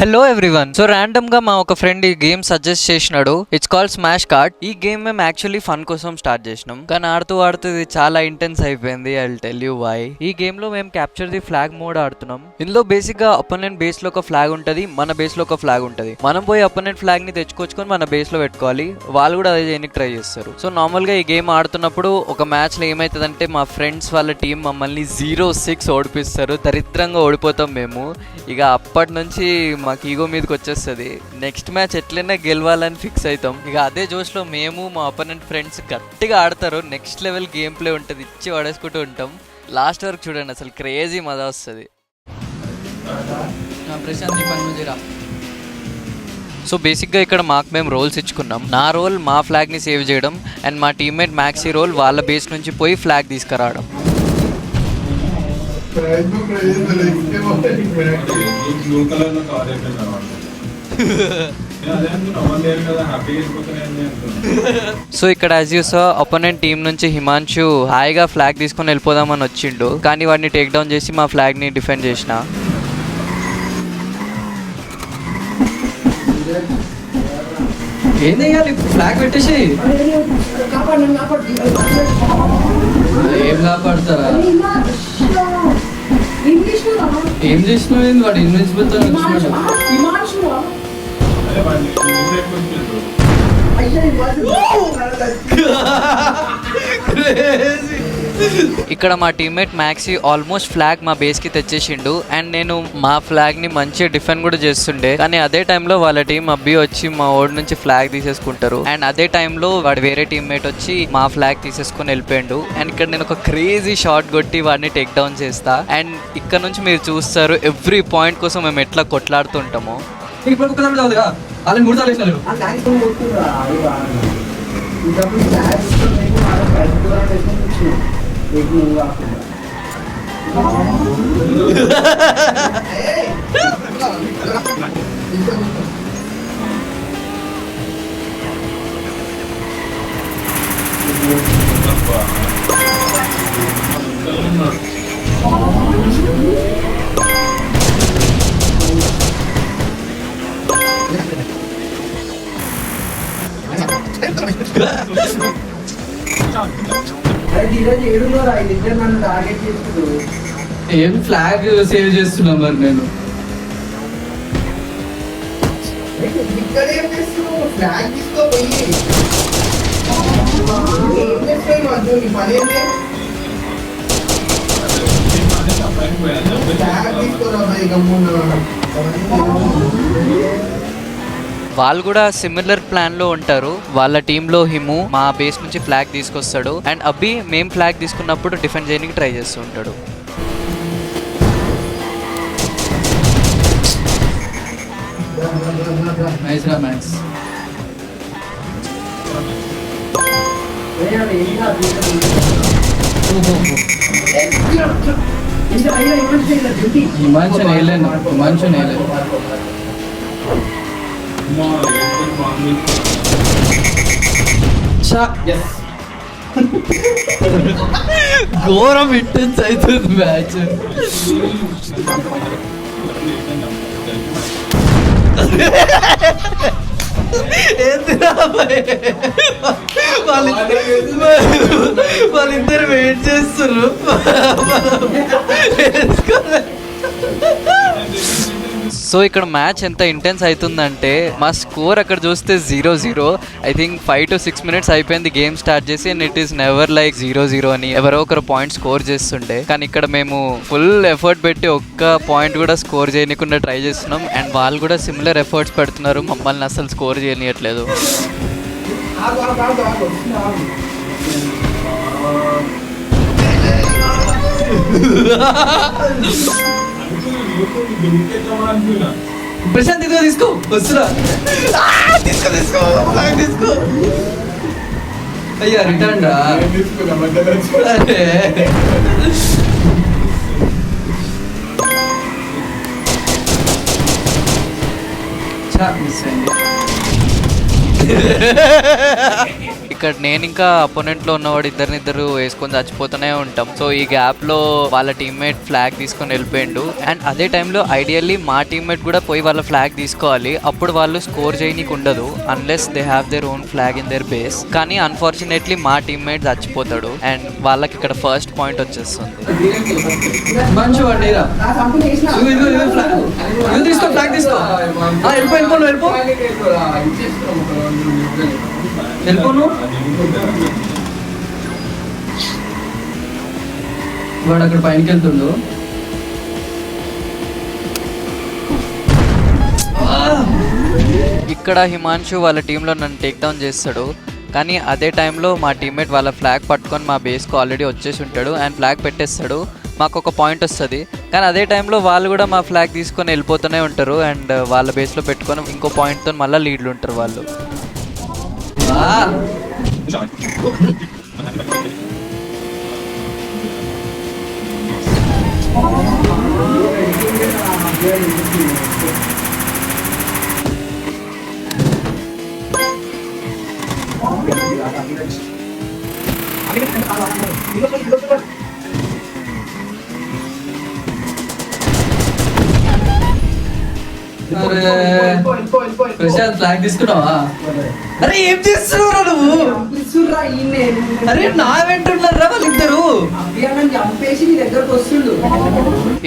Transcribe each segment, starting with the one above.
Hello everyone. So random గా మా ఒక ఫ్రెండ్ ఈ గేమ్ సజెస్ట్ చేసినాడు. It's called smash card. ఈ గేమ్ మేము యాక్చువల్లీ ఫన్ కోసం స్టార్ట్ చేసినాం, కానీ ఆడుతూ ఇది చాలా ఇంటెన్స్ అయిపోయింది. I will tell you why. ఈ గేమ్ లో మేము క్యాప్చర్ ది ఫ్లాగ్ మోడ్ ఆడుతున్నాం. ఇందులో బేసిక్ గా అపోనెంట్ బేస్ లో ఒక ఫ్లాగ్ ఉంటది, మన బేస్ లో ఒక ఫ్లాగ్ ఉంటది. మనం పోయి అపోనెంట్ ఫ్లాగ్ ని తెచ్చుకొచ్చుకొని మన బేస్ లో పెట్టుకోవాలి. వాళ్ళు కూడా అదే చేయడానికి ట్రై చేస్తారు. సో నార్మల్ గా ఈ గేమ్ ఆడుతున్నప్పుడు ఒక మ్యాచ్ లో ఏమైతుందంటే మా ఫ్రెండ్స్ వాళ్ళ టీం మమ్మల్ని 0-6 ఓడిపిస్తారు. దరిద్రంగా ఓడిపోతాం మేము. ఇక అప్పటి నుంచి మాకు ఈగో మీదకి వచ్చేస్తుంది. నెక్స్ట్ మ్యాచ్ ఎట్లైనా గెలవాలని ఫిక్స్ అవుతాం. ఇక అదే జోష్లో మేము మా అపోనెంట్ ఫ్రెండ్స్ గట్టిగా ఆడతారు. నెక్స్ట్ లెవెల్ గేమ్ ప్లే ఉంటుంది, ఇచ్చి పడేసుకుంటూ ఉంటాం. లాస్ట్ వరకు చూడండి, అసలు క్రేజీ మజా వస్తుంది. సో బేసిక్గా ఇక్కడ మాకు మేము రోల్స్ ఇచ్చుకున్నాం. నా రోల్ మా ఫ్లాగ్ని సేవ్ చేయడం, అండ్ మా టీమ్మేట్ మ్యాక్సీ రోల్ వాళ్ళ బేస్ నుంచి పోయి ఫ్లాగ్ తీసుకురావడం. సో ఇక్కడ as you saw opponent team నుంచి హిమాంశు హాయిగా ఫ్లాగ్ తీసుకొని వెళ్ళిపోదామని వచ్చిండు, కానీ వాడిని టేక్ డౌన్ చేసి మా ఫ్లాగ్ ని డిఫెండ్ చేసిన. ఫ్లాగ్ పెట్టేసి ఏం కాపాడతారా? ఏం చేసినావు? వాడు ఇన్విజిబుల్ తో ఇక్కడ మా టీమ్మేట్ మ్యాక్సీ ఆల్మోస్ట్ ఫ్లాగ్ మా బేస్ కి తెచ్చేసిండు, అండ్ నేను మా ఫ్లాగ్ ని మంచిగా డిఫెండ్ కూడా చేస్తుండే. కానీ అదే టైంలో వాళ్ళ టీం అబ్బి వచ్చి మా ఓడి నుంచి ఫ్లాగ్ తీసేసుకుంటారు, అండ్ అదే టైంలో వాడు వేరే టీమ్మేట్ వచ్చి మా ఫ్లాగ్ తీసేసుకుని వెళ్ళిపోయాడు. అండ్ ఇక్కడ నేను ఒక క్రేజీ షాట్ కొట్టి వాడిని టేక్ డౌన్ చేస్తా. అండ్ ఇక్కడ నుంచి మీరు చూస్తారు ఎవ్రీ పాయింట్ కోసం మేము ఎట్లా కొట్లాడుతుంటామో. ఏం ఫ్లాగ్ సేవ్ చేస్తున్నా మరి నేను. వాళ్ళు కూడా సిమిలర్ ప్లాన్ లో ఉంటారు. వాళ్ళ టీంలో హిము మా బేస్ నుంచి ఫ్లాగ్ తీసుకొస్తాడు, అండ్ అబ్బి మేం ఫ్లాగ్ తీసుకున్నప్పుడు డిఫెండ్ చేయడానికి ట్రై చేస్తూ ఉంటాడు. ఘోరం ఇంటెన్స్ అవుతుంది మ్యాచ్. వాళ్ళిద్దరు వెయిట్ చేస్తున్నారు. సో ఇక్కడ మ్యాచ్ ఎంత ఇంటెన్స్ అవుతుందంటే మా స్కోర్ అక్కడ చూస్తే 0-0. ఐ థింక్ 5 to 6 minutes అయిపోయింది గేమ్ స్టార్ట్ చేసి, and it is never like 0-0 అని ఎవరో ఒకరు పాయింట్ స్కోర్ చేస్తుండే. కానీ ఇక్కడ మేము ఫుల్ ఎఫర్ట్ పెట్టి ఒక్క పాయింట్ కూడా స్కోర్ చేయకుండా ట్రై చేస్తున్నాం, అండ్ వాళ్ళు కూడా సిమిలర్ ఎఫర్ట్స్ పెడుతున్నారు. మమ్మల్ని అసలు స్కోర్ చేయనియట్లేదు. ప్రశాంత్ ఇదిగో తీసుకో, వస్తురా. తీసుకో. అయ్యా రిటర్న్ రా. ఇక్కడ నేను ఇంకా అపోనెంట్ లో ఉన్నవాడు ఇద్దరు వేసుకొని చచ్చిపోతూనే ఉంటాం. సో ఈ గ్యాప్ లో వాళ్ళ టీమ్మేట్ ఫ్లాగ్ తీసుకొని వెళ్ళిపోయిండు. అండ్ అదే టైంలో ఐడియల్లీ మా టీమ్మేట్ కూడా పోయి వాళ్ళ ఫ్లాగ్ తీసుకోవాలి. అప్పుడు వాళ్ళు స్కోర్ చేయనీకి ఉండదు unless they have their own flag in there base. కానీ అన్ఫార్చునేట్లీ మా టీమ్మేట్ చచ్చిపోతాడు అండ్ వాళ్ళకి ఇక్కడ ఫస్ట్ పాయింట్ వచ్చేస్తుంది. వాడు అక్కడ పైనకి వెళ్తుండు. ఇక్కడ హిమాంశు వాళ్ళ టీంలో నన్ను టేక్ డౌన్ చేస్తాడు. కానీ అదే టైంలో మా టీమ్మేట్ వాళ్ళ ఫ్లాగ్ పట్టుకొని మా బేస్కు ఆల్రెడీ వచ్చేసి ఉంటాడు అండ్ ఫ్లాగ్ పెట్టేస్తాడు. మాకు ఒక పాయింట్ వస్తుంది. కానీ అదే టైంలో వాళ్ళు కూడా మా ఫ్లాగ్ తీసుకొని వెళ్ళిపోతూనే ఉంటారు అండ్ వాళ్ళ బేస్లో పెట్టుకొని ఇంకో పాయింట్తో మళ్ళీ లీడ్లు ఉంటారు వాళ్ళు. ప్రశాంత్ ఫ్లాగ్ తీసుకున్నావా? అరే ఏం చేస్తున్నావురా నువ్వు? అరే నా వెంటున్నారా వాళ్ళిద్దరు?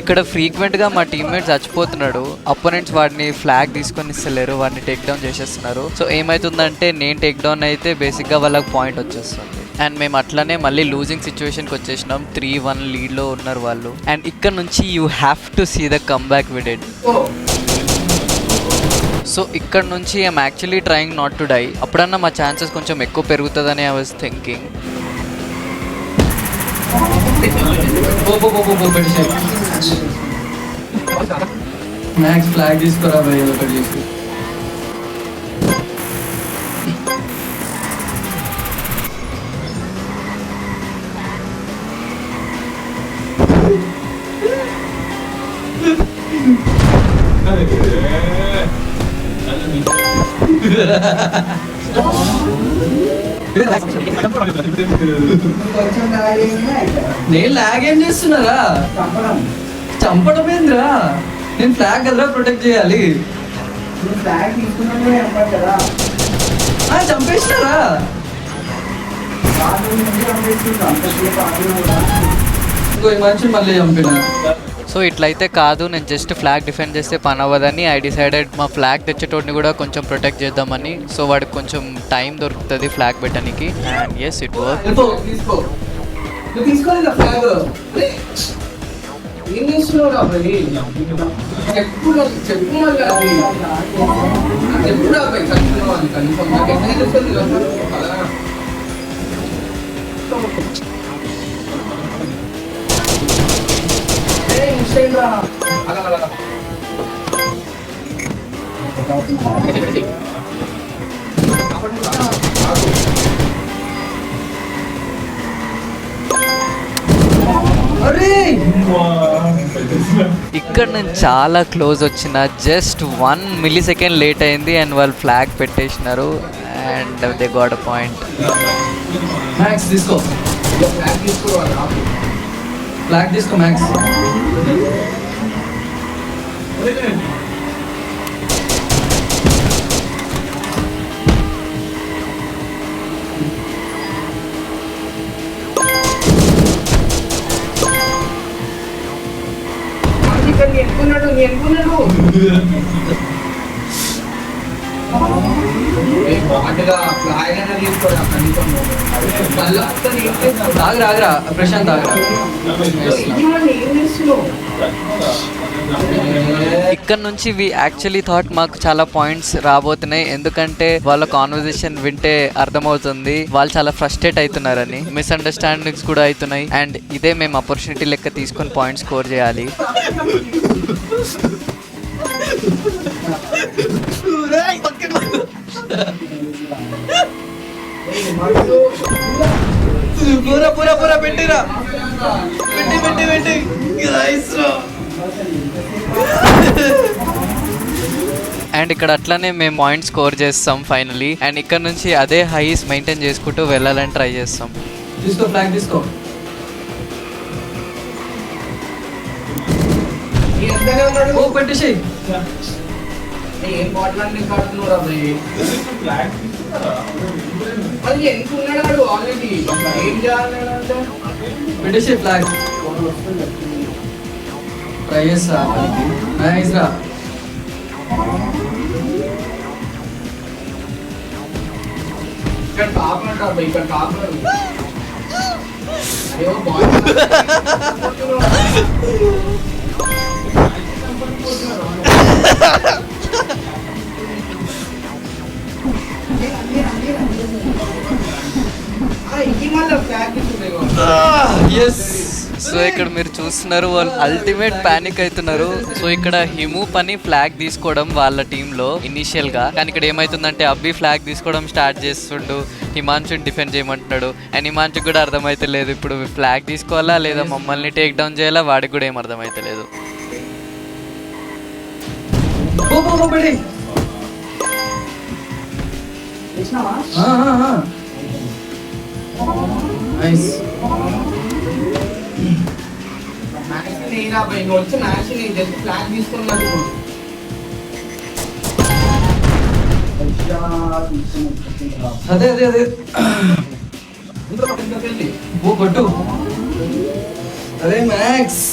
ఇక్కడ ఫ్రీక్వెంట్ గా మా టీమ్మేట్ చచ్చిపోతున్నాడు. అపోనెంట్స్ వాడిని ఫ్లాగ్ తీసుకొని ఇస్తలేరు, వాడిని టేక్ డౌన్ చేసేస్తున్నారు. సో ఏమైతుందంటే నేను టేక్ డౌన్ అయితే బేసిక్ గా వాళ్ళకి పాయింట్ వచ్చేస్తుంది. అండ్ మేము అట్లనే మళ్ళీ లూజింగ్ సిచ్యువేషన్కి వచ్చేసినాం. 3-1 లీడ్లో ఉన్నారు వాళ్ళు. అండ్ ఇక్కడ నుంచి you have to see the come back we did. So ఇక్కడ నుంచి I'm actually trying not to die. అప్పుడన్నా మా ఛాన్సెస్ కొంచెం ఎక్కువ పెరుగుతుందని I was thinking. Max flag తీసుకురా భయ్ ఒకటి చేసి. నేను లాగ్ ఏం చేస్తున్నారా? చంపడం ఏంద్రా? నేను ఫ్లాగ్ కదరా ప్రొటెక్ట్ చేయాలి. చంపేస్తారా? ఇంకో మనిషి మళ్ళీ చంపిన. సో ఇట్లయితే కాదు, నేను జస్ట్ ఫ్లాగ్ డిఫెండ్ చేస్తే పని అవ్వదని ఐ డిసైడెడ్ మా ఫ్లాగ్ తెచ్చేటోడిని కూడా కొంచెం ప్రొటెక్ట్ చేద్దామని. సో వాడికి కొంచెం టైం దొరుకుతుంది ఫ్లాగ్ పెట్టడానికి. And yes it work. ఇక్కడ నేను చాలా క్లోజ్ వచ్చిన, జస్ట్ 1 millisecond లేట్ అయింది అండ్ వాళ్ళు ఫ్లాగ్ పెట్టేసినారు and they got a point. Max తీసుకో, ఫ్లాగ్ తీసుకో మ్యాక్స్. ఆగరా ప్రశాంత్ ఆగరా. ఇక్కడ నుంచి వి యాక్చువల్లీ థాట్ మాకు చాలా పాయింట్స్ రాబోతున్నాయి, ఎందుకంటే వాళ్ళ కాన్వర్జేషన్ వింటే అర్థమవుతుంది వాళ్ళు చాలా ఫ్రస్ట్రేట్ అవుతున్నారని. మిస్అండర్స్టాండింగ్స్ కూడా అవుతున్నాయి అండ్ ఇదే మేము ఆపర్చునిటీ లెక్క తీసుకొని పాయింట్స్ స్కోర్ చేయాలి. పూరా పూరా పూరా పెట్టిరా, పెట్టి పెట్టి పెట్టి. అండ్ ఇక్కడ అట్లానే మేము పాయింట్ స్కోర్ చేస్తాం ఫైనలీ. అండ్ ఇక్కడ నుంచి అదే హైస్ మెయింటైన్ చేసుకుంటూ వెళ్ళాలని ట్రై చేస్తాం. తీసుకో ఫ్లాగ్ తీసుకో. ఓ పెట్టేసి ఏం మాట్లాడి కడుతున్నారా అది ఎందుకున్నాడు ఆల్రెడీ ఏం చేయాలంటే పెట్టేసి ఫ్లాగ్ ట్రై చేస్తా. నైస్ రా. ఇక్కడ కాపాడు ఇక్కడ కాపాడు. అయ్యో బాయ్ సో ఇక్కడ మీరు చూస్తున్నారు వాళ్ళు అల్టిమేట్ పానిక్ అవుతున్నారు. సో ఇక్కడ హిము పని ఫ్లాగ్ తీసుకోవడం వాళ్ళ టీంలో ఇనిషియల్ గా, కానీ ఇక్కడ ఏమైతుందంటే అబ్బి ఫ్లాగ్ తీసుకోవడం స్టార్ట్ చేస్తుండు, హిమాంశుని డిఫెండ్ చేయమంటున్నాడు. అండ్ హిమాంశుకి కూడా అర్థమైతే లేదు ఇప్పుడు ఫ్లాగ్ తీసుకోవాలా లేదా మమ్మల్ని టేక్ డౌన్ చేయాలా, వాడికి కూడా ఏం అర్థమైతే లేదు. నైస్. వచ్చి మ్యాచ్ జస్ట్ ఫ్లాగ్ తీసుకున్నాడు. అదే అదే అదే ఓ కొట్టు. అదే మ్యాక్స్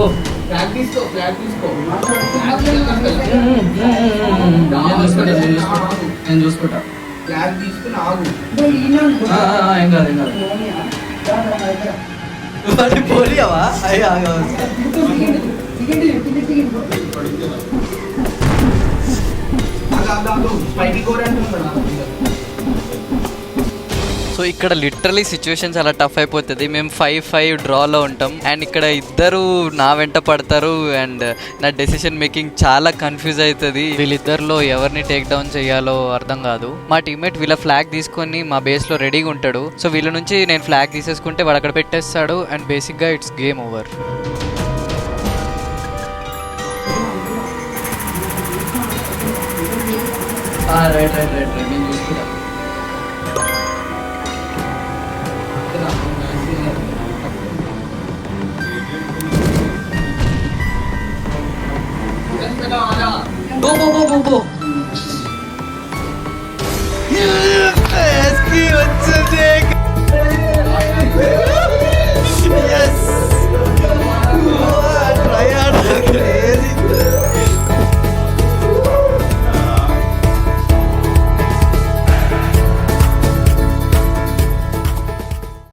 ఓ ఫ్లాగ్ తీసుకో ఫ్లాగ్ తీసుకో. నేను చూసుకుంటా. ఫ్లాగ్ తీసుకుని ఆగు. ఏం కాదు ఏం కాదు. పోలియావా అయ్యా పైకి కోరంటున్నాడు. సో ఇక్కడ లిటరలీ సిచ్యువేషన్ చాలా టఫ్ అయిపోతుంది. మేము 5-5 డ్రాలో ఉంటాం అండ్ ఇక్కడ ఇద్దరు నా వెంట పడతారు అండ్ నా డెసిషన్ మేకింగ్ చాలా కన్ఫ్యూజ్ అవుతుంది. వీళ్ళిద్దరిలో ఎవరిని టేక్ డౌన్ చేయాలో అర్థం కాదు. మా టీమ్మేట్ వీళ్ళ ఫ్లాగ్ తీసుకొని మా బేస్లో రెడీగా ఉంటాడు. సో వీళ్ళ నుంచి నేను ఫ్లాగ్ తీసేసుకుంటే వాడు అక్కడ పెట్టేస్తాడు అండ్ బేసిక్గా it's game over. Right right right right నేను చూసుకుంటా.